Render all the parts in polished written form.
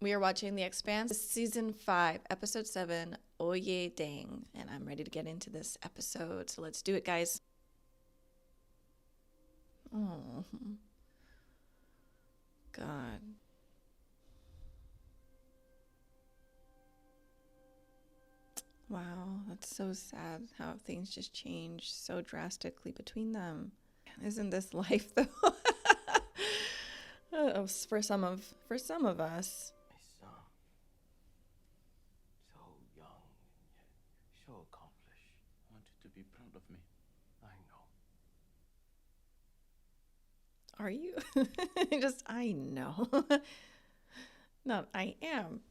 We are watching The Expanse, season 5, episode 7, Oyedeng, and I'm ready to get into this episode. So let's do it, guys. Oh, God. Wow, that's so sad how things just change so drastically between them. Isn't this life, though? For some of us. My son, so young and yet so accomplished. I want you to be proud of me. I know. Are you? Just, I know. Not, I am.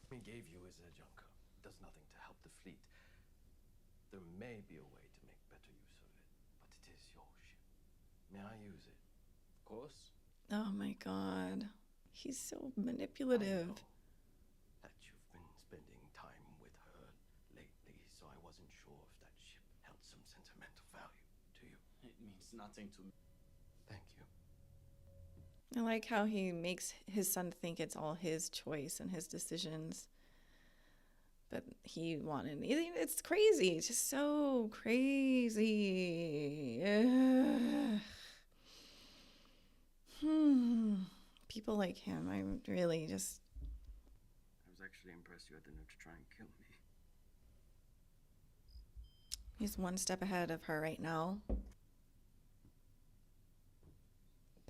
We gave you as a junker. It does nothing to help the fleet. There may be a way to make better use of it, but it is your ship. May I use it? Of course. Oh my God. He's so manipulative. I know that you've been spending time with her lately, so I wasn't sure if that ship held some sentimental value to you. It means nothing to me. Thank you. I like how he makes his son think it's all his choice and his decisions. But he wanted, it's crazy. It's just so crazy. People like him, I really just... I was actually impressed you had the nerve to try and kill me. He's one step ahead of her right now.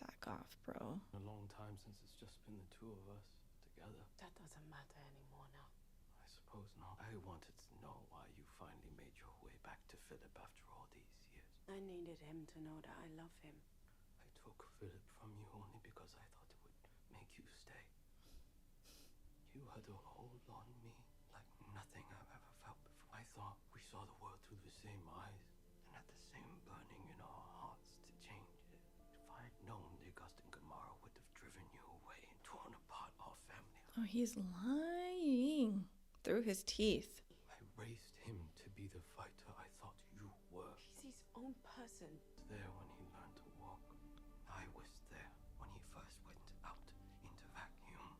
Back off, bro. A long time since it's just been the two of us together. That doesn't matter anymore now. I suppose not. I wanted to know why you finally made your way back to Philip after all these years. I needed him to know that I love him. I took Philip from you only because I thought it would make you stay. You had a hold on me like nothing I've ever felt before. I thought we saw the world through the same eyes and had the same burning in our hearts to change it. If I had known the Augustin Gamara would have driven you away and torn apart our family. Oh, he's lying through his teeth. I raised him to be the fighter I thought you were. He's his own person. There when he learned to walk. I was there when he first went out into vacuum.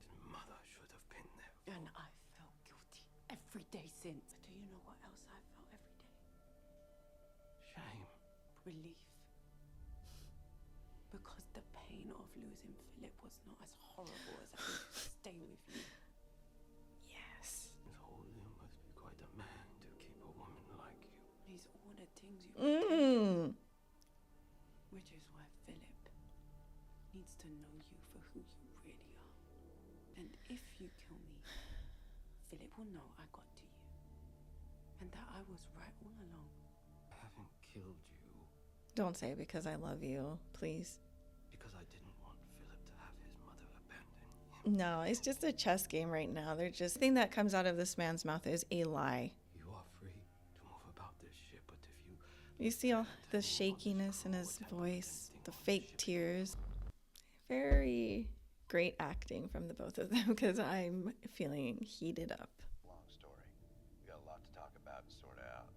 His mother should have been there. And I felt guilty every day since. But do you know what else I felt every day? Shame. Relief. Because the pain of losing Philip was not as horrible as having to stay with you. Yes. His holy must be quite a man to keep a woman like you. He's all the things you do. Which is why Philip needs to know you for who you really are. And if you kill me, Philip will know I got to you. And that I was right all along. I haven't killed you Don't say because I love you, please. because I didn't want Philip to have his mother abandon him. No, it's just a chess game right now. They're just... The thing that comes out of this man's mouth is a lie. You are free to move about this ship, but if you You see all the shakiness in his voice, the fake tears. Very great acting from the both of them because I'm feeling heated up. Long story. We got a lot to talk about and sort out.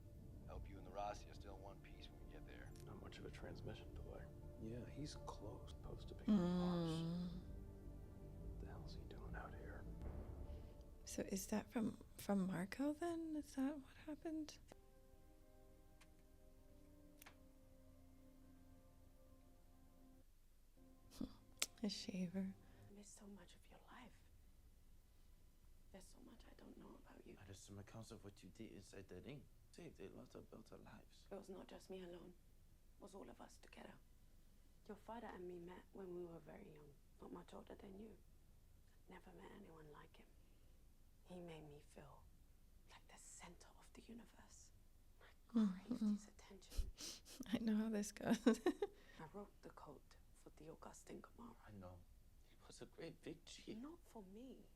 Hope you and the Rossi are still in one piece when we get there. not much of a transmission delay. Yeah, he's close, supposed to be on Mars. What the hell's he doing out here? So is that from Marco then? Is that what happened? A shaver. I miss so much of your life. There's so much I don't know about you. I read some accounts of what you did inside the ring. Saved a lot of better lives. It was not just me alone. It was all of us together. Your father and me met when we were very young, not much older than you. I'd never met anyone like him. He made me feel like the center of the universe. I craved his attention. I know how this goes. I wrote the code for the Augustin Gamara. I know. It was a great victory. Not for me.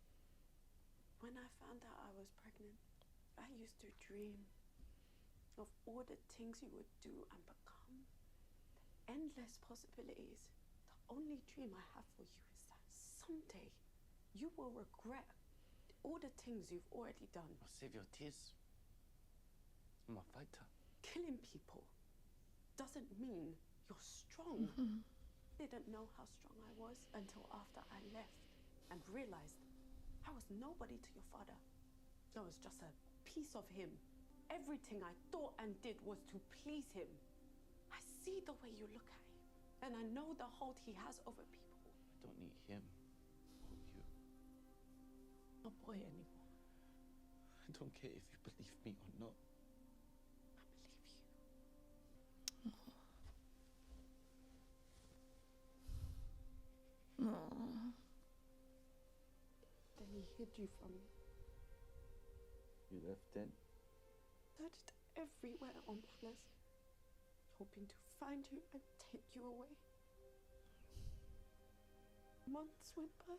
When I found out I was pregnant, I used to dream of all the things you would do and become. The endless possibilities. The only dream I have for you is that someday you will regret all the things you've already done. I'll save your tears. I'm a fighter. Killing people doesn't mean you're strong. Didn't know how strong I was until after I left and realized I was nobody to your father. I was just a piece of him. Everything I thought and did was to please him. I see the way you look at him, and I know the hold he has over people. I don't need him or you. No boy anymore. I don't care if you believe me or not. I believe you. Aww. Then he hid you from me. You left then? Searched everywhere on Plus, hoping to find you and take you away. Months went by.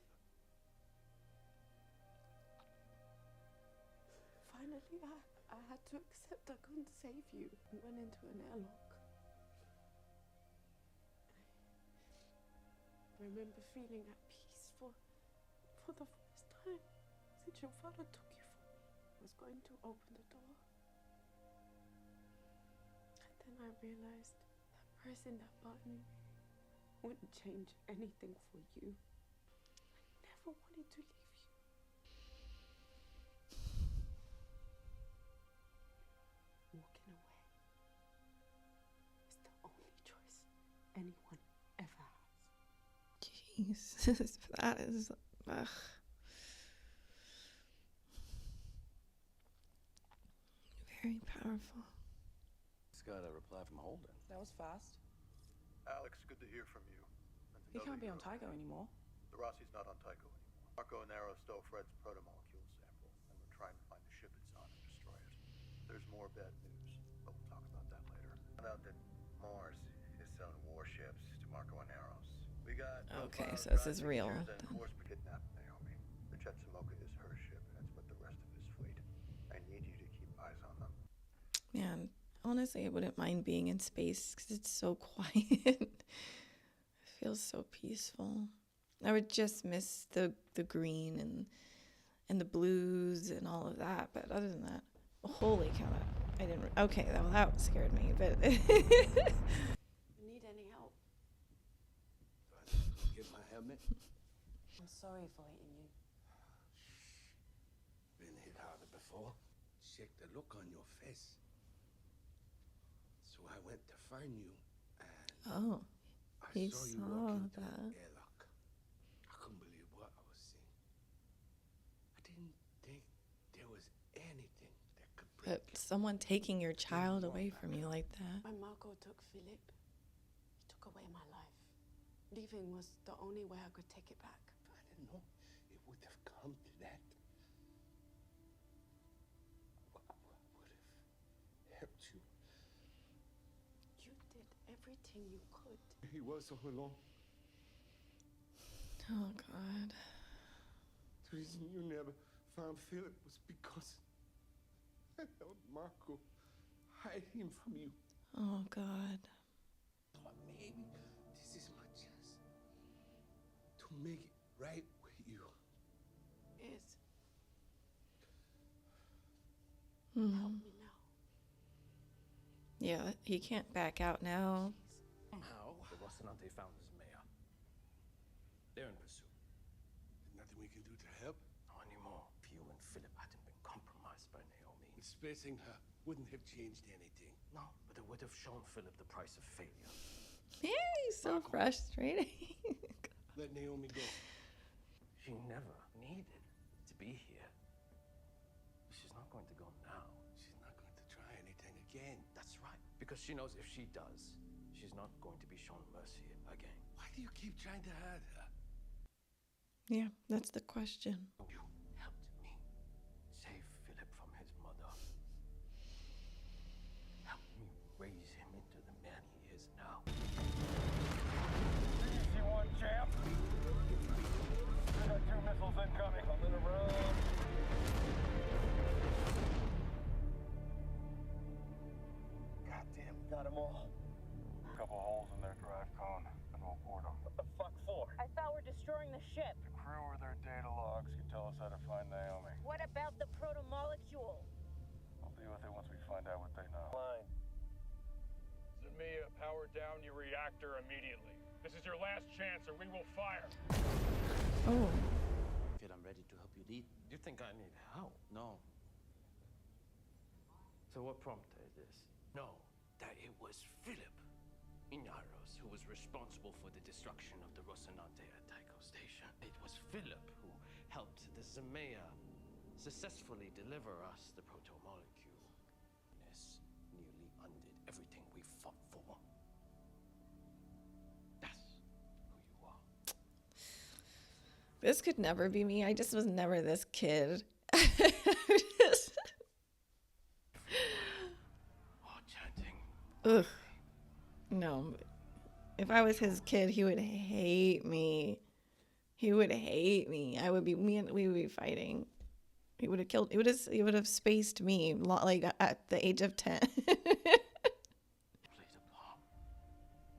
Finally, I had to accept I couldn't save you and went into an airlock. I remember feeling at peace for the first time since your father took you from me. I was going to open the door. And then I realized that pressing that button wouldn't change anything for you. I never wanted to leave you. Walking away is the only choice anyone ever has. Jesus, that is, ugh. Very powerful. Just got a reply from Holden. That was fast. Alex, good to hear from you. And to He know can't that be on you're Tycho okay. anymore. The Rossi's not on Tycho anymore. Marco and Arrow stole Fred's protomolecule sample, and we're trying to find the ship it's on and destroy it. There's more bad news, but we'll talk about that later. Found out that Mars is selling warships to Marco and Arrows. We got Okay, profiles, so this is drive real, signatures, and then. forced to kidnap Naomi. The Chetsamoka is her ship, and it's with the rest of his fleet. I need you to keep eyes on them. Man, honestly, I wouldn't mind being in space because it's so quiet. It feels so peaceful. I would just miss the green and the blues and all of that. But other than that, holy cow, I didn't. Okay, well, that scared me. But You need any help? Do I just go get my helmet? I'm sorry for hitting you. Been hit harder before. Check the look on your face. So I went to find you, and oh, I he saw you saw walking through that. the airlock. I couldn't believe what I was seeing. I didn't think there was anything that could break. But someone taking your child away from you like that. When Marco took Philip, he took away my life. Leaving was the only way I could take it back. I didn't know it would have come to that. I would have helped you. You did everything you could. He was all along. Oh God. The reason you never found Philip was because I helped Marco hide him from you. Oh God. But maybe this is my chance to make it right with you. Is Mhm. help me now. Yeah, he can't back out now. Somehow, the Rocinante found his mayor. They're in pursuit. There's nothing we can do to help. Not anymore. If you and Philip hadn't been compromised by Naomi. Spacing her wouldn't have changed anything. No, but it would have shown Philip the price of failure. Yeah, he's so frustrating. Let Naomi go. She never needed to be here. She's not going to go now. She's not going to try anything again. That's right. Because she knows if she does, she's not going to be shown mercy again. Why do you keep trying to hurt her? Yeah, that's the question. You helped me save Philip from his mother. Helped me raise him into the man he is now. Easy one, champ. We got 2 missiles incoming. I'm gonna run. Goddamn. Got them all. Couple holes in their drive cone, and we'll board them. What the fuck for? I thought we're destroying the ship. The crew or their data logs can tell us how to find Naomi. What about the proto-molecule? We'll deal with it once we find out what they know. Line. Zamia, power down your reactor immediately. This is your last chance or we will fire. Oh, need. You think I need help? No. So what prompted this? No, that it was Philip Inaros who was responsible for the destruction of the Rocinante at Tycho Station. It was Philip who helped the Zemea successfully deliver us the proto-molecule. This nearly undid everything we fought for. That's who you are. This could never be me. I just was never this kid. All chanting. Ugh. No. If I was his kid, he would hate me. He would hate me. We would be fighting. He would have killed. He would have spaced me like at the age of 10. Played a part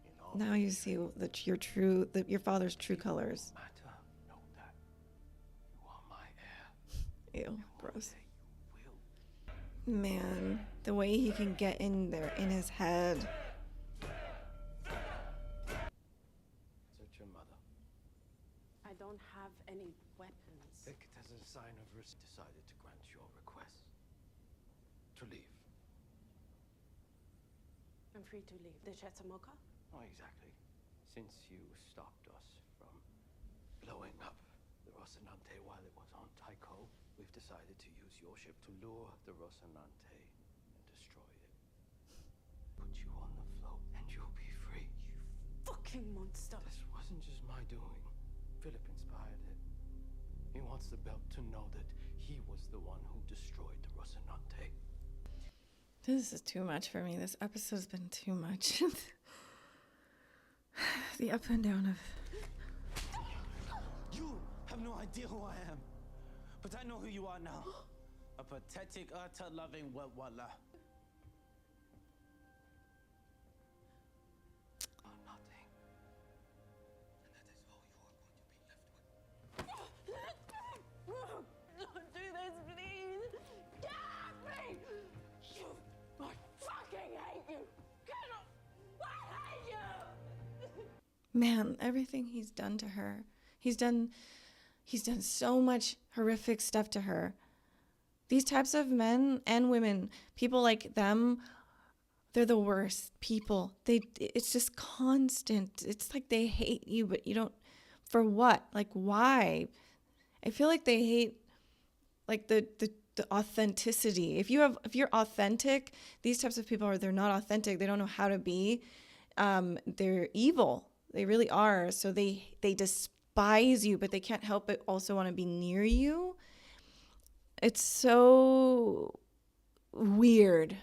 in all Now you see that your father's true colors. matter. Know that you are my heir. Ew, gross. You will. Man, the way he can get in there in his head. Search your mother. I don't have any weapons. Take it as a sign of risk. Decided to grant your request. To leave. I'm free to leave. The Chetzamoka? Not exactly. Since you stopped us from blowing up the Rocinante while it was on Tycho, we've decided to use your ship to lure the Rocinante and destroy it. Put you on the float and you'll be free. Fucking monster. This wasn't just my doing. Philip inspired it. He wants the belt to know that he was the one who destroyed the Rocinante. This is too much for me. This episode's been too much. The up and down of... You have no idea who I am. But I know who you are now. A pathetic, utter-loving wetwalla. Nothing. And that is all you are going to be left with. Don't do this, please. Get off me! You, I fucking hate you. Get off! I hate you! Man, everything he's done to her. He's done so much horrific stuff to her. These types of men and women, people like them, they're the worst people. It's just constant. It's like they hate you, but you don't, for what? Like, why? I feel like they hate like the authenticity. If you're authentic, these types of people they're not authentic. They don't know how to be. They're evil. They really are. So they despise you, but they can't help but also want to be near you. It's so weird.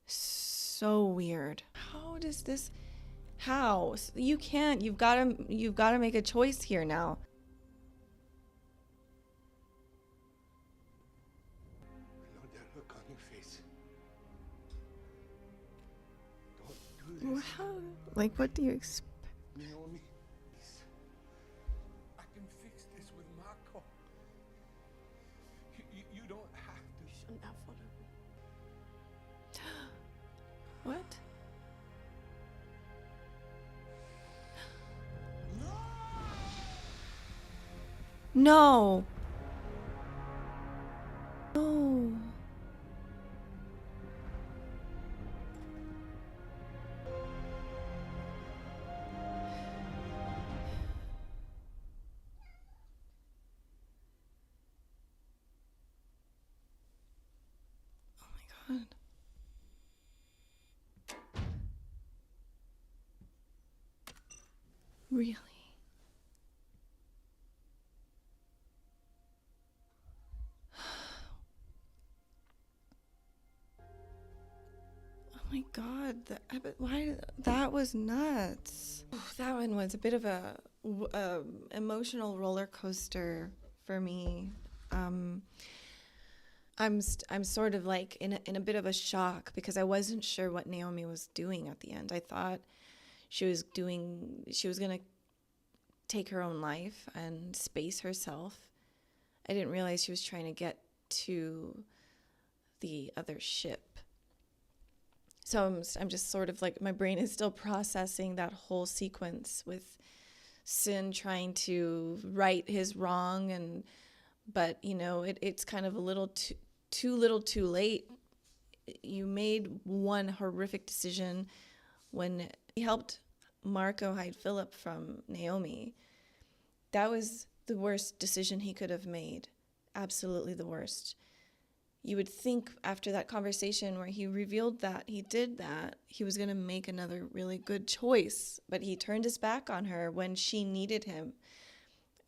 So weird. How does this? How? You can't. You've got to make a choice here now. I know that look on your face. Don't do this. How? Like, what do you expect? Naomi, please. I can fix this with Marco. You don't have to. Shouldn't have followed me. What? No. No. Oh my God. Really? Oh my God, why? That was nuts. That one was a bit of a emotional roller coaster for me. I'm sort of like in a bit of a shock because I wasn't sure what Naomi was doing at the end. I thought she was gonna take her own life and space herself. I didn't realize she was trying to get to the other ship. So I'm just sort of like, my brain is still processing that whole sequence with Sin trying to right his wrong, but it's kind of a little too little too late. You made one horrific decision when he helped Marco hide Philip from Naomi. That was the worst decision he could have made. Absolutely the worst. You would think after that conversation where he revealed that he did that, he was going to make another really good choice. But he turned his back on her when she needed him.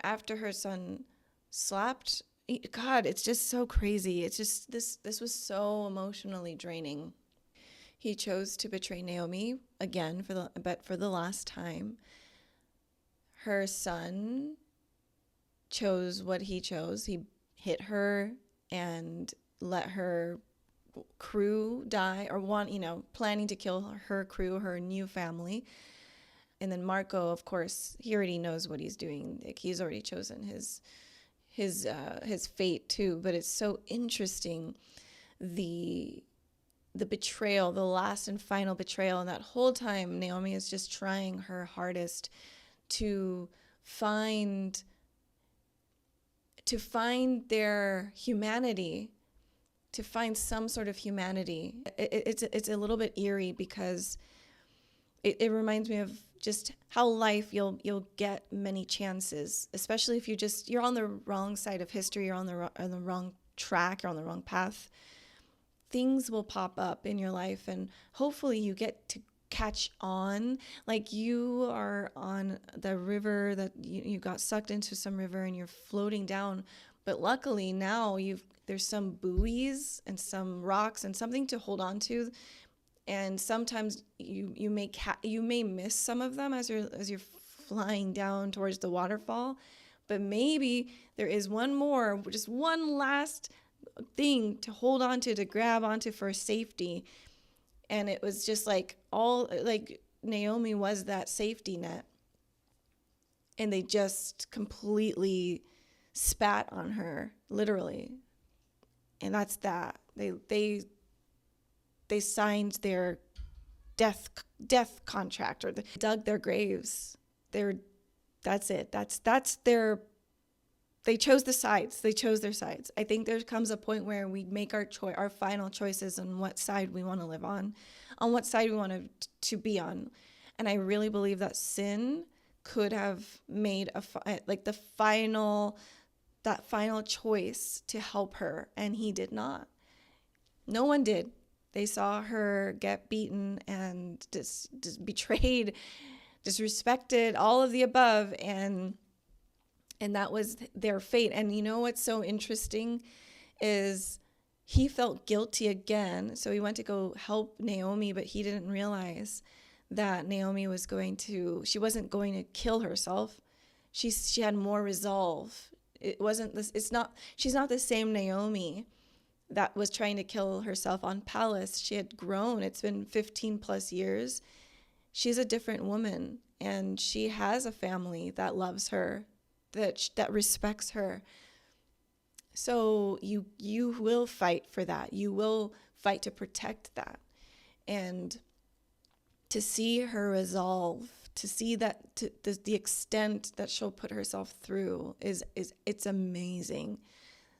After her son slapped, God, it's just so crazy. It's just, this was so emotionally draining. He chose to betray Naomi again but for the last time. Her son chose what he chose. He hit her and let her crew die, or planning to kill her crew, her new family. And then Marco, of course, he already knows what he's doing. Like, he's already chosen his fate too. But it's so interesting, the betrayal, the last and final betrayal. And that whole time, Naomi is just trying her hardest to find their humanity, to find some sort of humanity. It's a little bit eerie because it reminds me of just how life, you'll get many chances, especially if you're on the wrong side of history, you're on the wrong track, you're on the wrong path. Things will pop up in your life, and hopefully you get to catch on. Like, you are on the river that you got sucked into some river and you're floating down, but luckily now there's some buoys and some rocks and something to hold on to, and sometimes you may miss some of them as you're flying down towards the waterfall, but maybe there is just one last thing to hold on to grab onto for safety. And it was just like Naomi was that safety net, and they just completely spat on her, literally. And that's that. They signed their death contract, or dug their graves. That's it. That's their. They chose the sides. They chose their sides. I think there comes a point where we make our final choices on what side we want to live on what side we want to be on. And I really believe that Sin could have made that final choice to help her, and he did not. No one did. They saw her get beaten and just betrayed, disrespected, all of the above, and that was their fate. And you know what's so interesting is he felt guilty again. So he went to go help Naomi, but he didn't realize that Naomi she wasn't going to kill herself. She had more resolve. She's not the same Naomi that was trying to kill herself on Palace. She had grown. It's been 15 plus years. She's a different woman, and she has a family that loves her, that respects her. So you will fight for that. You will fight to protect that. And to see her resolve, to see that the extent that she'll put herself through it's amazing.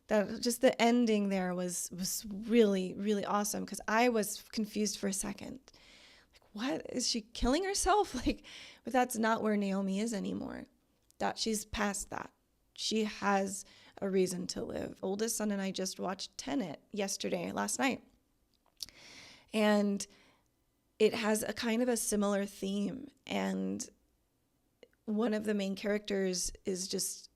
That just the ending there was really, really awesome, because I was confused for a second. Like, what? Is she killing herself? But that's not where Naomi is anymore. That she's past that. She has a reason to live. Oldest son and I just watched Tenet last night. And it has a kind of a similar theme. And one of the main characters is just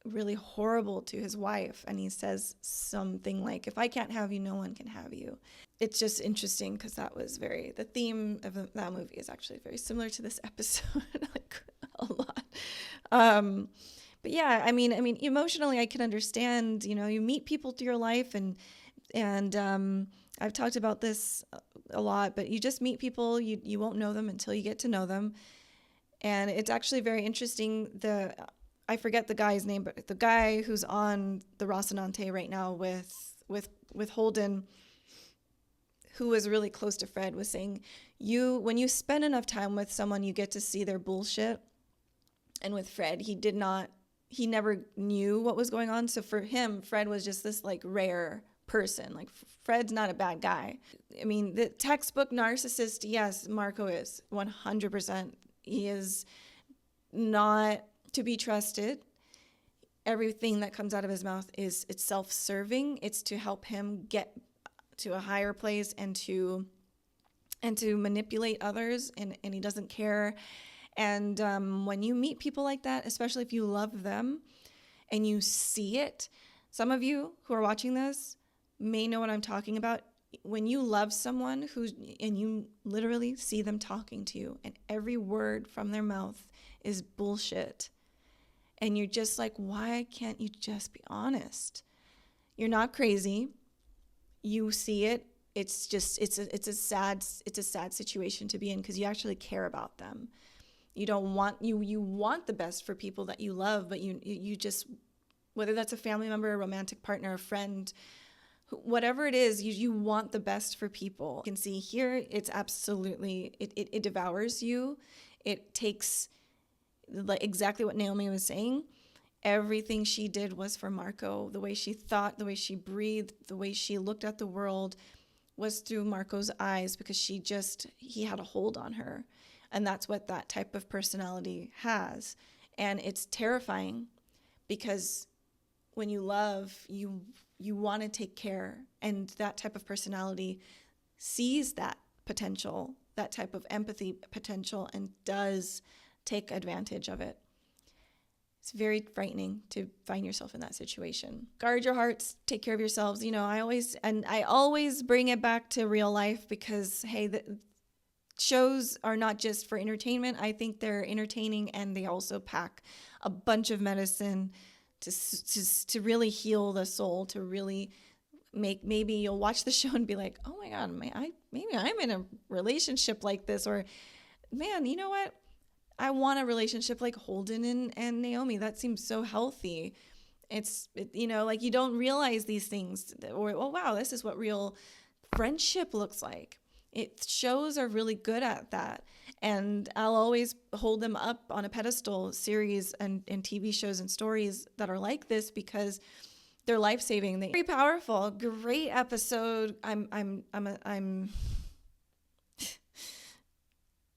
really horrible to his wife. And he says something like, if I can't have you, no one can have you. It's just interesting because the theme of that movie is actually very similar to this episode, a lot. But yeah, I mean, emotionally, I can understand. You meet people through your life, and I've talked about this a lot. But you just meet people, you won't know them until you get to know them, and it's actually very interesting. I forget the guy's name, but the guy who's on the Rocinante right now with Holden, who was really close to Fred, was saying, when you spend enough time with someone, you get to see their bullshit. And with Fred, he never knew what was going on. So for him, Fred was just this like rare person. Like Fred's not a bad guy. I mean, the textbook narcissist, yes, Marco is 100%. He is not to be trusted. Everything that comes out of his mouth it's self-serving. It's to help him get to a higher place and to manipulate others, and he doesn't care. And when you meet people like that, especially if you love them and you see it, some of you who are watching this may know what I'm talking about. When you love someone and you literally see them talking to you and every word from their mouth is bullshit, and you're just like, why can't you just be honest? You're not crazy. You see it. It's just it's a sad situation to be in, because you actually care about them. You don't want you want the best for people that you love, but you just, whether that's a family member, a romantic partner, a friend, whatever it is, you want the best for people. You can see here, it's absolutely, it devours you. It takes, like exactly what Naomi was saying. Everything she did was for Marco. The way she thought, the way she breathed, the way she looked at the world was through Marco's eyes, because he had a hold on her. And that's what that type of personality has. And it's terrifying, because when you love, you want to take care. And that type of personality sees that potential, that type of empathy potential, and does take advantage of it. It's very frightening to find yourself in that situation. Guard your hearts, take care of yourselves. You know, I always bring it back to real life, because hey, the shows are not just for entertainment. I think they're entertaining, and they also pack a bunch of medicine to really heal the soul, to really maybe you'll watch the show and be like, oh my God, maybe I'm in a relationship like this, or man, you know what? I want a relationship like Holden and Naomi. That seems so healthy. Like you don't realize these things, or, oh wow, this is what real friendship looks like. Shows are really good at that. And I'll always hold them up on a pedestal, series and TV shows and stories that are like this, because they're life-saving. They're very powerful. Great episode. I'm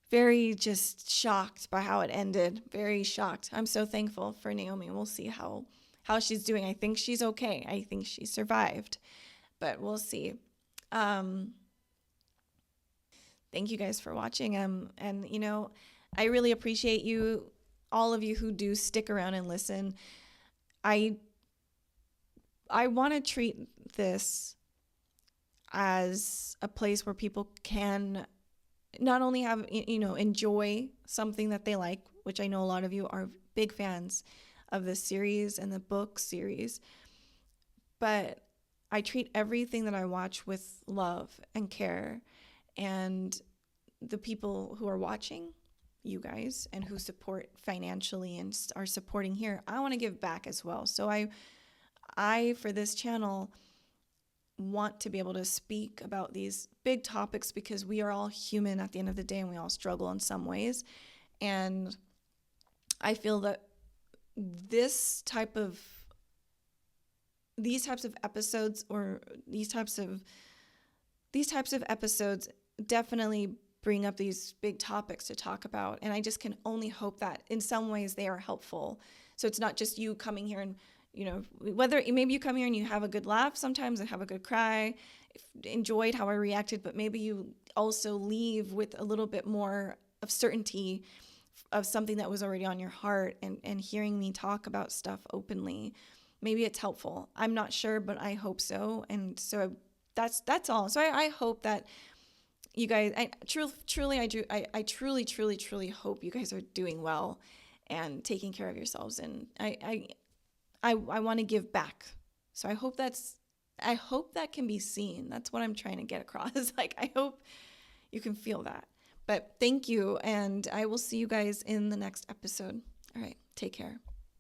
very just shocked by how it ended. Very shocked. I'm so thankful for Naomi. We'll see how she's doing. I think she's okay. I think she survived, but we'll see. Thank you guys for watching. And you know, I really appreciate you, all of you who do stick around and listen. I want to treat this as a place where people can not only have, enjoy something that they like, which I know a lot of you are big fans of this series and the book series, but I treat everything that I watch with love and care. And the people who are watching, you guys, and who support financially and are supporting here, I want to give back as well. So I for this channel want to be able to speak about these big topics, because we are all human at the end of the day, and we all struggle in some ways. And I feel that these types of episodes, or these types of episodes definitely bring up these big topics to talk about. And I just can only hope that in some ways they are helpful. So it's not just you coming here and, whether maybe you come here and you have a good laugh sometimes and have a good cry, enjoyed how I reacted, but maybe you also leave with a little bit more of certainty of something that was already on your heart, and hearing me talk about stuff openly. Maybe it's helpful. I'm not sure, but I hope so. And so that's all. So I hope that you guys, I truly hope you guys are doing well and taking care of yourselves. And I want to give back. So I hope that can be seen. That's what I'm trying to get across. Like, I hope you can feel that. But thank you. And I will see you guys in the next episode. All right. Take care.